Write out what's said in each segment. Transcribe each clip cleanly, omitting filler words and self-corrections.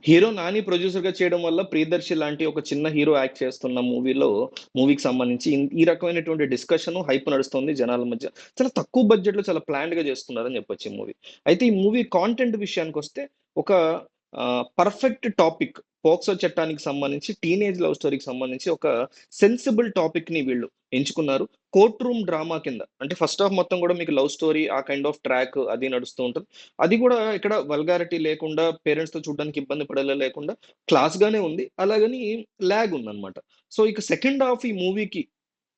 Hero 'Nani' ప్రొడ్యూసర్‌గా చేయడం వల్ల 'ప్రియదర్శి' లాంటి ఒక చిన్న హీరో యాక్ట్ చేస్తున్న మూవీకి సంబంధించి ఈ రకమైనటువంటి డిస్కషన్, హైప్ నడుస్తుంది జనాల మధ్య. చాలా తక్కువ బడ్జెట్‌లో చాలా ప్లాన్డ్‌గా చేస్తున్నారని చెప్పొచ్చు ఈ మూవీ. అయితే ఈ మూవీ కాంటెంట్ విషయానికొస్తే ఒక పర్ఫెక్ట్ టాపిక్, పోక్సో చట్టానికి సంబంధించి టీనేజ్ లవ్ స్టోరీకి సంబంధించి ఒక సెన్సిబుల్ టాపిక్‌ని వీళ్ళు ఎంచుకున్నారు. కోర్ట్ రూమ్ డ్రామా కింద. అంటే ఫస్ట్ హాఫ్ మొత్తం కూడా మీకు లవ్ స్టోరీ ఆ కైండ్ ఆఫ్ ట్రాక్ అది నడుస్తూ ఉంటది. అది గూడా ఇక్కడ వల్గారిటీ లేకుండా, పేరెంట్స్‌తో చూడడానికి ఇబ్బంది పడేలా లేకుండా క్లాస్‌గానే ఉంది. అలాగని లాగ్ ఉందన్నమాట. సో, ఇక సెకండ్ హాఫ్ ఈ మూవీకి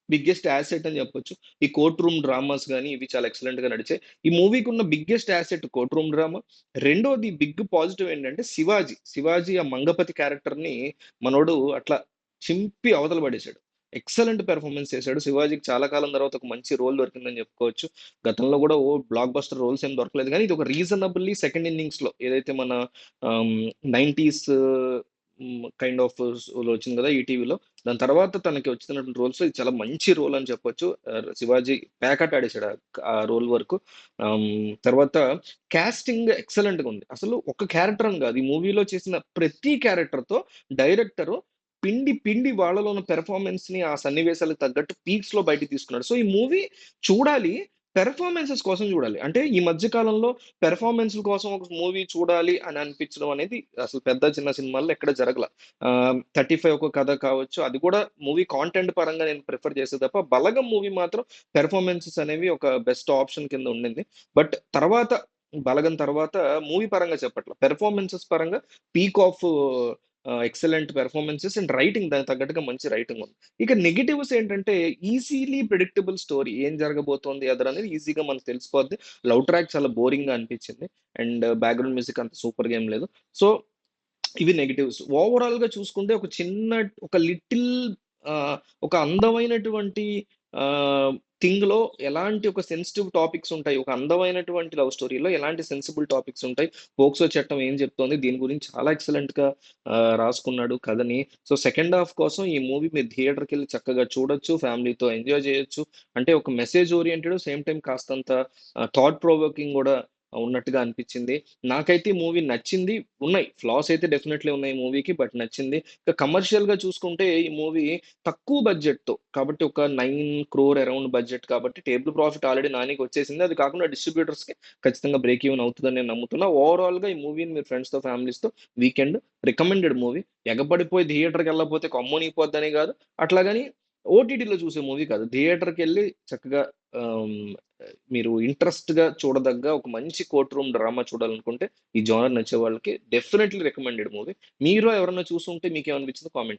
బిగ్గెస్ట్ యాసెట్ అని చెప్పొచ్చు. ఈ కోర్ట్ రూమ్ డ్రామాస్ గాని, ఇవి చాలా ఎక్సలెంట్‌గా నడిచాయి. ఈ మూవీకున్న biggest asset court room drama. రెండోది బిగ్ పాజిటివ్ ఏంటంటే శివాజీ. శివాజీ ఆ మంగపతి క్యారెక్టర్‌ని మనోడు అట్లా చింపి అవతల పడేసాడు. ఎక్సలెంట్ పెర్ఫార్మన్స్ చేశాడు. శివాజీకి చాలా కాలం తర్వాత ఒక మంచి రోల్ దొరికిందని చెప్పుకోవచ్చు. గతంలో కూడా బ్లాక్ బస్టర్ రోల్స్ ఏం దొరకలేదు గానీ, ఇది ఒక రీజనబుల్లీ సెకండ్ ఇన్నింగ్స్‌లో ఏదైతే మన 90స్ కైండ్ ఆఫ్ లో వచ్చింది కదా ఈటీవీలో. దాని తర్వాత తనకి వచ్చినటువంటి రోల్స్ ఇది చాలా మంచి రోల్ అని చెప్పొచ్చు. శివాజీ ప్యాకట్ ఆడేసాడు ఆ రోల్ వరకు. తర్వాత కాస్టింగ్ ఎక్సలెంట్‌గా ఉంది. అసలు ఒక క్యారెక్టర్ అని కాదు. ఈ మూవీలో చేసిన ప్రతి క్యారెక్టర్‌తో డైరెక్టరు పిండి పిండి వాళ్ళలో ఉన్న పెర్ఫార్మన్స్‌ని ఆ సన్నివేశాలకు తగ్గట్టు పీక్స్‌లో బయటికి తీసుకున్నాడు. సో, ఈ మూవీ చూడాలి. పెర్ఫార్మన్సెస్ కోసం చూడాలి. అంటే ఈ మధ్య కాలంలో పెర్ఫార్మన్స్‌ల కోసం ఒక మూవీ చూడాలి అని అనిపించడం అనేది అసలు పెద్ద, చిన్న సినిమాల్లో ఎక్కడ జరగల. 35 ఒక కథ కావచ్చు. అది కూడా మూవీ కాంటెంట్ పరంగా నేను ప్రిఫర్ చేసే తప్ప 'బలగం' మూవీ మాత్రం పెర్ఫార్మన్సెస్ అనేవి ఒక బెస్ట్ ఆప్షన్ కింద ఉండింది. బట్ తర్వాత 'బలగం' తర్వాత మూవీ పరంగా చెప్పట్ల. పెర్ఫార్మన్సెస్ పరంగా peak of excellent performances and writing దానికి తగ్గట్టుగా మంచి రైటింగ్ ఉంది. ఇక నెగెటివ్స్ ఏంటంటే ఈజీలీ ప్రిడిక్టబుల్ స్టోరీ. ఏం జరగబోతోంది అదరనేది ఈజీగా మనకు తెలిసిపోద్ది. లవ్ ట్రాక్ చాలా బోరింగ్‌గా అనిపించింది. అండ్ బ్యాక్‌గ్రౌండ్ మ్యూజిక్ అంత సూపర్‌గా ఏం లేదు. సో, ఇవి నెగెటివ్స్. ఓవరాల్‌గా చూసుకుంటే ఒక చిన్న ఒక లిటిల్ ఒక అందమైనటువంటి థింగ్‌లో ఎలాంటి ఒక సెన్సిటివ్ టాపిక్స్ ఉంటాయి. ఒక అందమైనటువంటి లవ్ స్టోరీలో ఎలాంటి సెన్సిబుల్ టాపిక్స్ ఉంటాయి. పోక్సో చట్టం ఏం చెప్తోంది, దీని గురించి చాలా ఎక్సలెంట్‌గా రాసుకున్నాడు కథని. సో, సెకండ్ హాఫ్ కోసం ఈ మూవీ మీరు థియేటర్‌కెళ్ళి చక్కగా చూడొచ్చు. ఫ్యామిలీతో ఎంజాయ్ చేయొచ్చు. అంటే ఒక మెసేజ్ ఓరియెంటెడ్ సేమ్ టైమ్ కాస్తంత థాట్ ప్రొవోకింగ్ గూడా ఉన్నట్టుగా అనిపించింది. నాకైతే ఈ మూవీ నచ్చింది. ఉన్నాయి. ఫ్లాస్ అయితే డెఫినెట్‌లీ ఉన్నాయి ఈ మూవీకి. బట్ నచ్చింది. ఇక కమర్షియల్‌గా చూసుకుంటే ఈ మూవీ తక్కువ బడ్జెట్‌తో కాబట్టి ఒక 9,00,00,000 అరౌండ్ బడ్జెట్ కాబట్టి టేబుల్ ప్రాఫిట్ ఆల్రెడీ నానికి వచ్చేసింది. అది కాకుండా డిస్ట్రిబ్యూటర్స్‌కి ఖచ్చితంగా బ్రేక్ ఈవెన్ అవుతదని నేను నమ్ముతున్నా. ఓవరాల్‌గా ఈ మూవీని మీరు ఫ్రెండ్స్‌తో, ఫ్యామిలీస్‌తో వీకెండ్ రికమెండెడ్ మూవీ. ఎగబడిపోయి థియేటర్‌కెళ్ళకపోతే కొమ్మూనిపోద్దని గాదు. అట్లాగని ఓటీటీలో చూసే మూవీ కాదు. థియేటర్‌కెళ్ళి చక్కగా ఆహ్, మీరు ఇంట్రెస్ట్‌గా చూడదగ్గ ఒక మంచి కోర్ట్ రూమ్ డ్రామా చూడాలనుకుంటే, ఈ జోనర్ నచ్చే వాళ్ళకి డెఫినైట్‌లీ రికమెండెడ్ మూవీ. మీరు ఎవరైనా చూసుంటే మీకేమనిపించిందో కామెంట్ చేయండి.